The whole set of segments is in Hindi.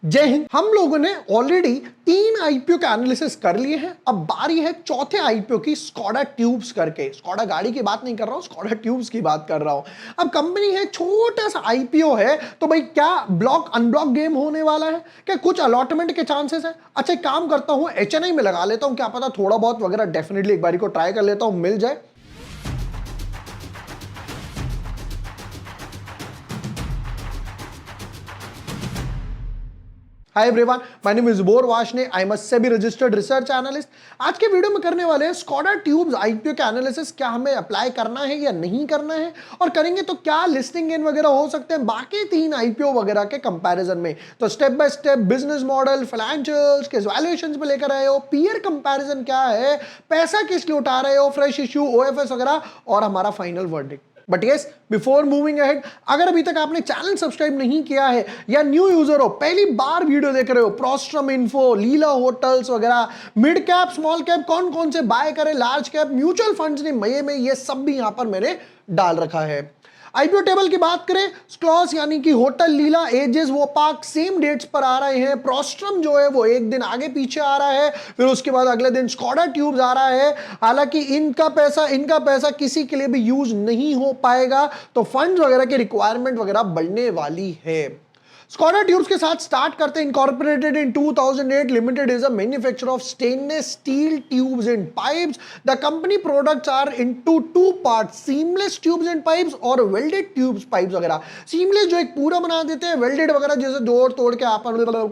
जय हिंद। हम लोगों ने ऑलरेडी 3 आईपीओ के एनालिसिस कर लिए हैं। अब बारी है चौथे आईपीओ की, स्कोडा ट्यूब्स करके। स्कोडा गाड़ी की बात नहीं कर रहा हूं, स्कोडा ट्यूब्स की बात कर रहा हूं। अब कंपनी है, छोटा सा आईपीओ है, तो भाई क्या ब्लॉक अनब्लॉक गेम होने वाला है? क्या कुछ अलॉटमेंट के चांसेस है? अच्छा, एक काम करता हूं, एचएनआई में लगा लेता हूं, क्या पता थोड़ा बहुत वगैरह डेफिनेटली एक बारी को ट्राई कर लेता हूं, मिल जाए। Hi everyone, my name is bore Washne, I am a SEBI registered research analyst. आज के वीडियो में करने वाले हैं स्कोडा ट्यूब्स आईपीओ के एनालिसिस, क्या हमें अप्लाई करना है या नहीं करना है, और करेंगे तो क्या लिस्टिंग गेन वगैरह हो सकते हैं बाकी 3 आईपीओ वगैरह के कंपैरिजन में। तो step by step business model, financials के वैल्यूएशंस पे लेकर आए हो, पीयर कंपैरिजन क्या है, पैसा किस लिए उठा रहे हो, फ्रेश इश्यू, ओएफएस वगैरह, और हमारा final verdict. But yes, before moving ahead, अगर अभी तक आपने चैनल सब्सक्राइब नहीं किया है या न्यू यूजर हो, पहली बार वीडियो देख रहे हो, प्रोस्ट्रम इन्फो, लीला होटल्स वगैरह, मिड कैप, स्मॉल कैप, कौन कौन से बाय करें, लार्ज कैप, म्यूचुअल फंड्स ने मये में, ये सब भी यहां पर मैंने डाल रखा है। आईपीओ टेबल की बात करें, स्क्लॉस यानी कि होटल लीला, एजेस, वो पार्क सेम डेट्स पर आ रहे हैं। प्रोस्ट्रम जो है वो एक दिन आगे पीछे आ रहा है, फिर उसके बाद अगले दिन स्कोडा ट्यूब्स आ रहा है। हालांकि इनका पैसा किसी के लिए भी यूज नहीं हो पाएगा, तो फंड्स वगैरह की रिक्वायरमेंट वगैरह बढ़ने वाली है। स्कोडा ट्यूब्स के साथ स्टार्ट करते हैं। Incorporated in 2008, limited is a manufacturer of stainless steel tubes and pipes. The company products are into two parts, seamless tubes and pipes और वेल्डेड ट्यूब्स पाइप्स वगैरह। सीमलेस जो एक पूरा बना देते हैं, वेल्डेड वगैरह जैसे जोड़ तोड़ के आप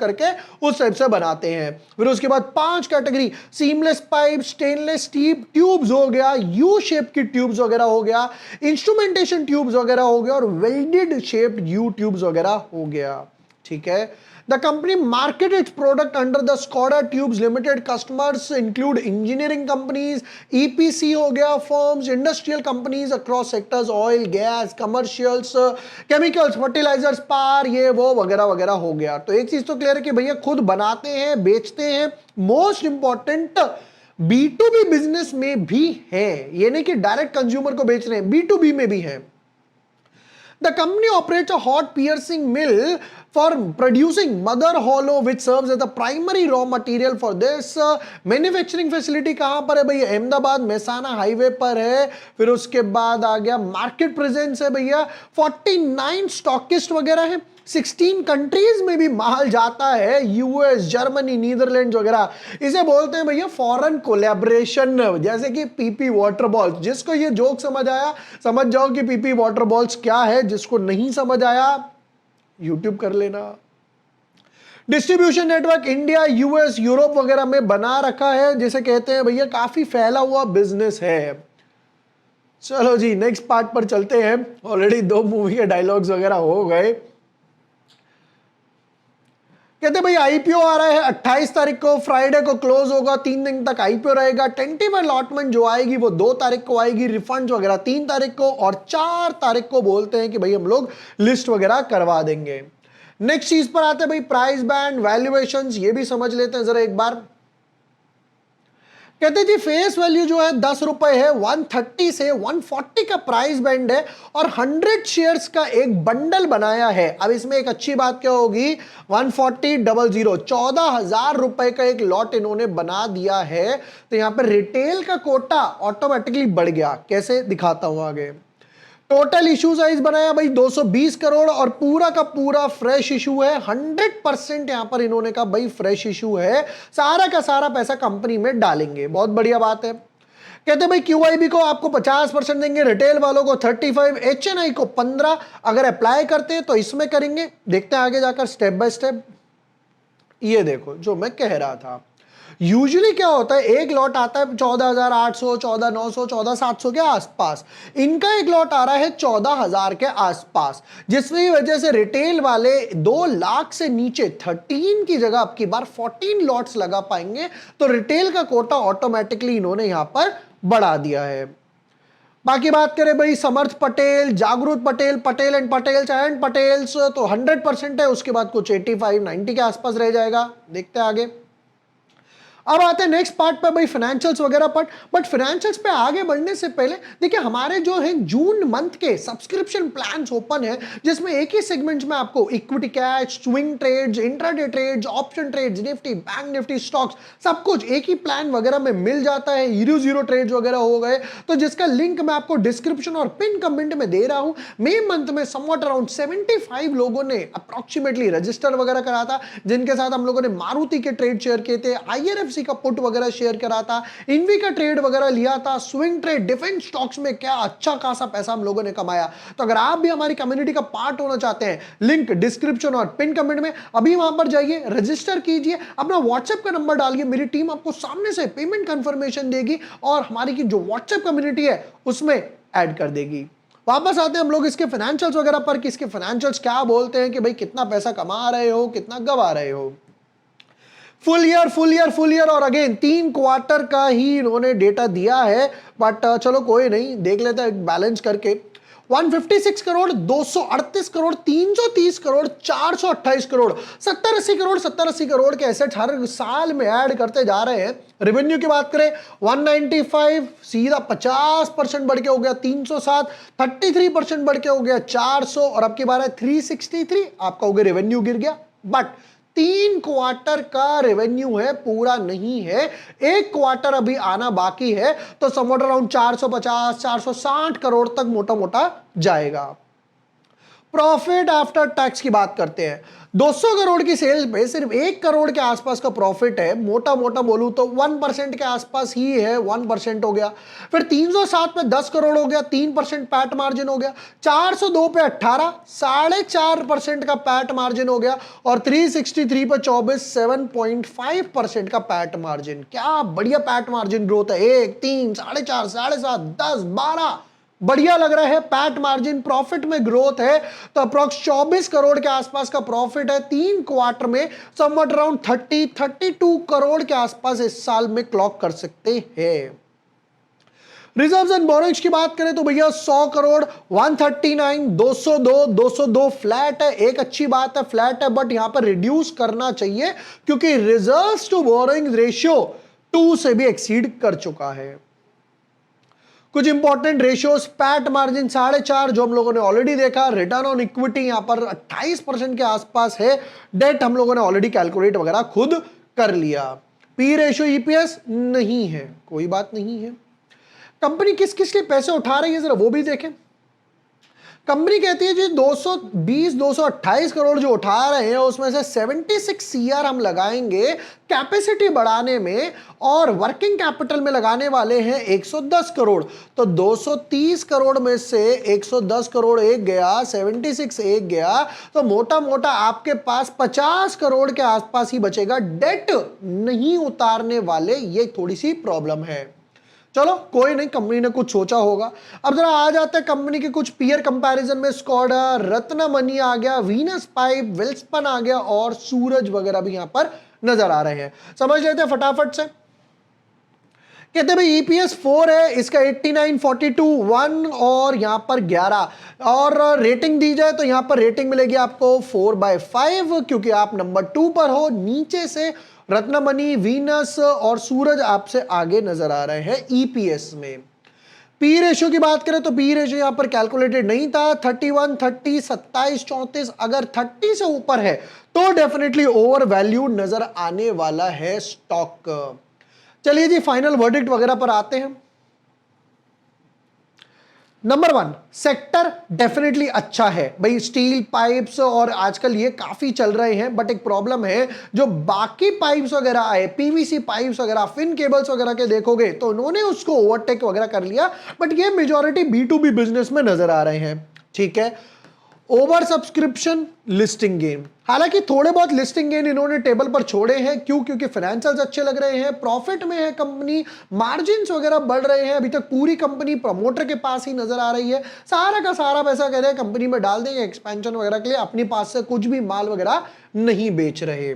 करके उस टाइप से बनाते हैं। फिर उसके बाद 5 category, seamless pipe, stainless steel tubes हो गया, यू शेप की ट्यूब्स वगैरह हो गया, इंस्ट्रूमेंटेशन ट्यूब्स वगैरह हो गया, और वेल्डेड शेप्ड यू ट्यूब्स वगैरह हो गया। ठीक है। The company market its product under the Skoda Tubes Limited. Customers include engineering companies, EPC हो गया firms, industrial companies across sectors, oil, gas, commercials, chemicals, fertilizers, power, ये वो वगैरह वगैरह हो गया। तो एक चीज तो क्लियर है कि भैया खुद बनाते हैं, बेचते हैं। मोस्ट इंपॉर्टेंट, B2B बिजनेस में भी है, ये नहीं कि डायरेक्ट कंज्यूमर को बेच रहे हैं, B2B में भी है। The company operates a hot piercing mill for producing mother hollow, which serves as the primary raw material for this. Manufacturing facility कहां पर है भैया? अहमदाबाद मेहसाना हाईवे पर है। फिर उसके बाद आ गया मार्केट प्रेजेंस है भैया, 49 स्टॉकिस्ट वगैरह है, 16 कंट्रीज में भी माल जाता है, यूएस, जर्मनी, नीदरलैंड वगैरह। इसे बोलते हैं भैया फॉरेन कोलैबोरेशन, जैसे कि पीपी वाटर बॉल्स। जिसको ये जोक समझ आया, समझ जाओ कि पीपी वाटर बॉल्स क्या है। जिसको नहीं समझ आया, यूट्यूब कर लेना। Distribution network India, US, Europe वगैरह में बना रखा है, जिसे कहते हैं भैया काफी फैला हुआ बिजनेस है। चलो जी, नेक्स्ट पार्ट पर चलते हैं। ऑलरेडी 2 मूवी के डायलॉग्स वगैरह हो गए। कहते भाई आईपीओ आ रहा है 28 तारीख को, फ्राइडे को क्लोज होगा, 3 दिन तक आईपीओ रहेगा। टेंटेटिव अलॉटमेंट जो आएगी वो 2 तारीख को आएगी, रिफंड वगैरह 3 तारीख को, और 4 तारीख को बोलते हैं कि भाई हम लोग लिस्ट वगैरह करवा देंगे। नेक्स्ट चीज पर आते हैं भाई, प्राइस बैंड, वैल्यूएशंस, ये भी समझ लेते हैं जरा एक बार। कहते जी फेस वैल्यू जो है 10 रुपए है, 130 से 140 का प्राइस बैंड है, और 100 शेयर्स का एक बंडल बनाया है। अब इसमें एक अच्छी बात क्या होगी, 140,000, 14,000 रुपए का एक लॉट इन्होंने बना दिया है। तो यहां पर रिटेल का कोटा ऑटोमेटिकली बढ़ गया। कैसे, दिखाता हूं आगे। टोटल इशू साइज बनाया भाई 220 करोड़, और पूरा का पूरा फ्रेश इशू है। 100% यहां पर इन्होंने कहा भाई फ्रेश इशू है, सारा का सारा पैसा कंपनी में डालेंगे। बहुत बढ़िया बात है। कहते भाई क्यूआईबी को आपको 50% देंगे, रिटेल वालों को 35, एचएनआई को 15। अगर अप्लाई करते हैं तो इसमें करेंगे, देखते हैं आगे जाकर स्टेप बाय स्टेप। ये देखो जो मैं कह रहा था, यूजुअली क्या होता है, एक लॉट आता है 14,800, 14,900, 14,700 के आसपास। इनका एक लॉट आ रहा है 14,000 के आसपास, जिसकी वजह से रिटेल वाले 2 लाख से नीचे 13 की जगह अब की बार 14 लॉट्स लगा पाएंगे। तो रिटेल का कोटा ऑटोमेटिकली इन्होंने यहां पर बढ़ा दिया है। बाकी बात करें भाई समर्थ पटेल, जागरूक पटेल, पटेल एंड पटेल्स, तो 100% है। उसके बाद कुछ 85, 90 के आसपास रह जाएगा। देखते हैं आगे। अब आते हैं नेक्स्ट पार्ट पे भाई, फाइनेंशियल्स वगैरह पार्ट। बट फाइनेंशियल्स पे आगे बढ़ने से पहले देखिए हमारे जो है जून मंथ के सब्सक्रिप्शन प्लान्स ओपन है, जिसमें एक ही सेगमेंट में आपको equity cash, swing trades, intraday trades, option trades, Nifty, bank Nifty, stocks, सब कुछ एक ही प्लान वगैरह में मिल जाता है। जीरो ट्रेड्स वगैरह हो गए, तो जिसका लिंक मैं आपको डिस्क्रिप्शन और पिन कमेंट में दे रहा हूं। मई मंथ में समवट अराउंड 75 लोगों ने अप्रोक्सीमेटली रजिस्टर वगैरह करा था, जिनके साथ हम लोगों ने मारुति के ट्रेड शेयर किए थे, IRFC का पुट वगैरह शेयर करा था, इनवी का ट्रेड वगैरह लिया था, स्विंग ट्रेड, डिफेंस स्टॉक्स में क्या अच्छा खासा पैसा हम लोगों ने कमाया। तो अगर आप भी हमारी कम्युनिटी का पार्ट होना चाहते हैं, लिंक डिस्क्रिप्शन और पिन कमेंट में, अभी वहां पर जाइए, रजिस्टर कीजिए, अपना व्हाट्सएप का नंबर डालिए, मेरी टीम आपको सामने से पेमेंट कंफर्मेशन देगी और हमारी की जो व्हाट्सएप कम्युनिटी है उसमें ऐड कर देगी। वापस आते हैं हम लोग इसके फाइनेंशियल्स वगैरह पर कि इसके फाइनेंशियल्स क्या बोलते हैं कि भाई कितना पैसा कमा रहे हो, कितना गवा रहे हो। फुल ईयर और अगेन 3 क्वार्टर का ही इन्होंने डेटा दिया है, बट चलो कोई नहीं, देख लेते हैं बैलेंस करके। 156 करोड़, 238 करोड़, 330 करोड़, 428 करोड़, 70-80 करोड़ के एसेट हर साल में ऐड करते जा रहे हैं। रेवेन्यू की बात करें 195, सीधा 50% बढ़ के हो गया 307, 33% बढ़ के हो गया 400, और अब की बार है 363, आपका हो गया रेवेन्यू गिर गया। बट 3 क्वार्टर का रेवेन्यू है, पूरा नहीं है, 1 क्वार्टर अभी आना बाकी है, तो समवट अराउंड 450 460 करोड़ तक मोटा मोटा जाएगा। प्रॉफिट आफ्टर टैक्स की बात करते हैं, 200 करोड़ की सेल्स पे सिर्फ 1 करोड़ के आसपास का प्रॉफिट है, मोटा मोटा बोलूं तो 1% के आसपास ही है, 1% हो गया। फिर 307 पे 10 करोड़ हो गया, 3% पैट मार्जिन हो गया। 402 पे 18, 4.5% का पैट मार्जिन हो गया, और 363 पे 24, 7.5% का पैट मार्जिन। क्या बढ़िया पैट मार्जिन ग्रोथ है, 1, 3, 4.5, 7.5, 10, 12, बढ़िया लग रहा है। पैट मार्जिन प्रॉफिट में ग्रोथ है, तो अप्रॉक्स 24 करोड़ के आसपास का प्रॉफिट है 3 क्वार्टर में, समवट अराउंड 32 करोड़ के आसपास इस साल में क्लॉक कर सकते हैं। रिजर्व्स एंड बोरोइंग्स की बात करें तो भैया 100 करोड़, 139, 202 फ्लैट है। एक अच्छी बात है फ्लैट है, बट यहां पर रिड्यूस करना चाहिए क्योंकि रिजर्व्स टू बोरोइंग रेशियो 2 से भी एक्सीड कर चुका है। कुछ इंपॉर्टेंट रेशियोज, पैट मार्जिन 4.5 जो हम लोगों ने ऑलरेडी देखा, रिटर्न ऑन इक्विटी यहां पर 28% के आसपास है, डेट हम लोगों ने ऑलरेडी कैलकुलेट वगैरह खुद कर लिया। पी रेशियो EPS नहीं है, कोई बात नहीं है। कंपनी किस किस लिए पैसे उठा रही है जरा वो भी देखें। कंपनी कहती है जी 228 करोड़ जो उठा रहे हैं उसमें से 76 CR हम लगाएंगे कैपेसिटी बढ़ाने में, और वर्किंग कैपिटल में लगाने वाले हैं 110 करोड़। तो 230 करोड़ में से 110 करोड़ एक गया, 76 एक गया, तो मोटा मोटा आपके पास 50 करोड़ के आसपास ही बचेगा। डेट नहीं उतारने वाले, ये थोड़ी सी प्रॉब्लम है। चलो कोई नहीं, कंपनी ने कुछ सोचा होगा। अब जरा आ जाते हैं कंपनी के कुछ पीयर कंपैरिजन में। स्कॉडा, रत्नमणि आ गया, वीनस पाइप, वेल्सपन आ गया, और सूरज वगैरह भी यहां पर नजर आ रहे हैं। समझ लेते हैं फटाफट से। कहते भाई EPS 4 है, इसका 89, 42, 1 और यहां पर 11, और रेटिंग दी जाए तो यहां पर रेटिंग मिलेगी आपको 4/5, क्योंकि आप नंबर 2 पर हो। नीचे से रत्नमणि, वीनस और सूरज आपसे आगे नजर आ रहे हैं EPS में। पी रेशियो की बात करें तो पी रेशियो यहां पर कैलकुलेटेड नहीं था। 31, 30, 27, 34, अगर 30 से ऊपर है तो डेफिनेटली ओवर वैल्यू नजर आने वाला है स्टॉक। चलिए जी फाइनल वर्डिक्ट वगैरह पर आते हैं। नंबर 1, सेक्टर डेफिनेटली अच्छा है भाई, स्टील पाइप्स और आजकल ये काफी चल रहे हैं, बट एक प्रॉब्लम है, जो बाकी पाइप्स वगैरह आए, PVC पाइप्स वगैरह, फिन केबल्स वगैरह के देखोगे तो उन्होंने उसको ओवरटेक वगैरह कर लिया, बट ये मेजॉरिटी B2B बिजनेस में नजर आ रहे हैं। ठीक है, ओवर सब्सक्रिप्शन, लिस्टिंग गेन, हालांकि थोड़े बहुत लिस्टिंग गेन इन्होंने टेबल पर छोड़े हैं। क्यों? क्योंकि फाइनेंशियल्स अच्छे लग रहे हैं, प्रॉफिट में है कंपनी, मार्जिन्स वगैरह बढ़ रहे हैं। अभी तक पूरी कंपनी प्रमोटर के पास ही नजर आ रही है, सारा का सारा पैसा कह रहे हैं कंपनी में डाल देंगे एक्सपेंशन वगैरह के लिए, अपने पास से कुछ भी माल वगैरह नहीं बेच रहे।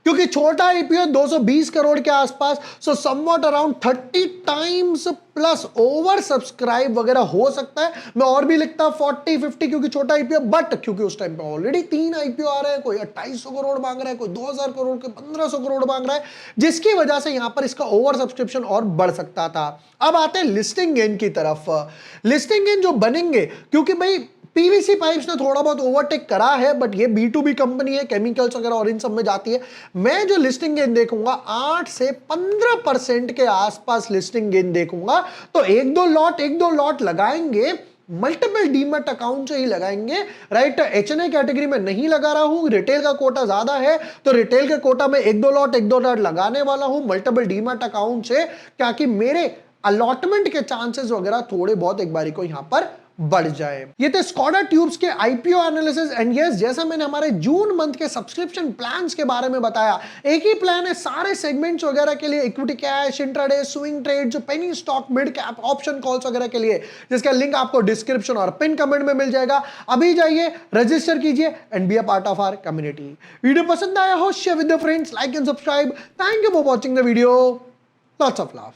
क्योंकि छोटा आईपीओ 220 करोड़ के आसपास, so somewhat around 30 times plus oversubscribe वगैरह हो सकता है। मैं और भी लिखता 40-50 क्योंकि छोटा आईपीओ, बट क्योंकि उस टाइम पे ऑलरेडी 3 आईपीओ आ रहे हैं, कोई 2800 करोड़ मांग रहा है, कोई 2000 करोड़, कोई 1500 करोड़ मांग रहा है, जिसकी वजह से यहां पर इसका ओवर सब्सक्रिप्शन और बढ़ सकता था। अब आते हैं लिस्टिंग गेन की तरफ। लिस्टिंग गेन जो बनेंगे, क्योंकि भाई पीवीसी पाइप्स ने थोड़ा बहुत ओवरटेक करा है, बट ये B2B कंपनी है, केमिकल्स वगैरह और इन सब में जाती है। मैं जो लिस्टिंग गेन देखूंगा 8 से 15% के आसपास लिस्टिंग गेन देखूंगा। तो एक दो लॉट लगाएंगे, मल्टीपल डीमैट अकाउंट से ही लगाएंगे, राइट। एचएनआई कैटेगरी में नहीं लगा रहा हूं, रिटेल का कोटा ज्यादा है तो रिटेल के कोटा में एक दो लॉट लगाने वाला हूं मल्टीपल डीमैट अकाउंट से, ताकि मेरे अलॉटमेंट के चांसेस वगैरह थोड़े बहुत एक बारी को यहां पर बढ़ जाए। ये थे स्कॉडा ट्यूब्स के आईपीओ एनालिसिस। एंड यस, जैसा मैंने हमारे जून मंथ के सब्सक्रिप्शन प्लान्स के बारे में बताया, एक ही प्लान है सारे सेगमेंट्स वगैरह के लिए, equity cash, intraday, swing trade, जो penny stock, mid cap, option calls वगैरह के लिए, जिसका लिंक आपको डिस्क्रिप्शन और पिन कमेंट में मिल जाएगा। अभी जाइए, रजिस्टर कीजिए and be a part of our community. Video पसंद आया हो, share with your friends, like and subscribe. Thank you for watching the video. Lots of love.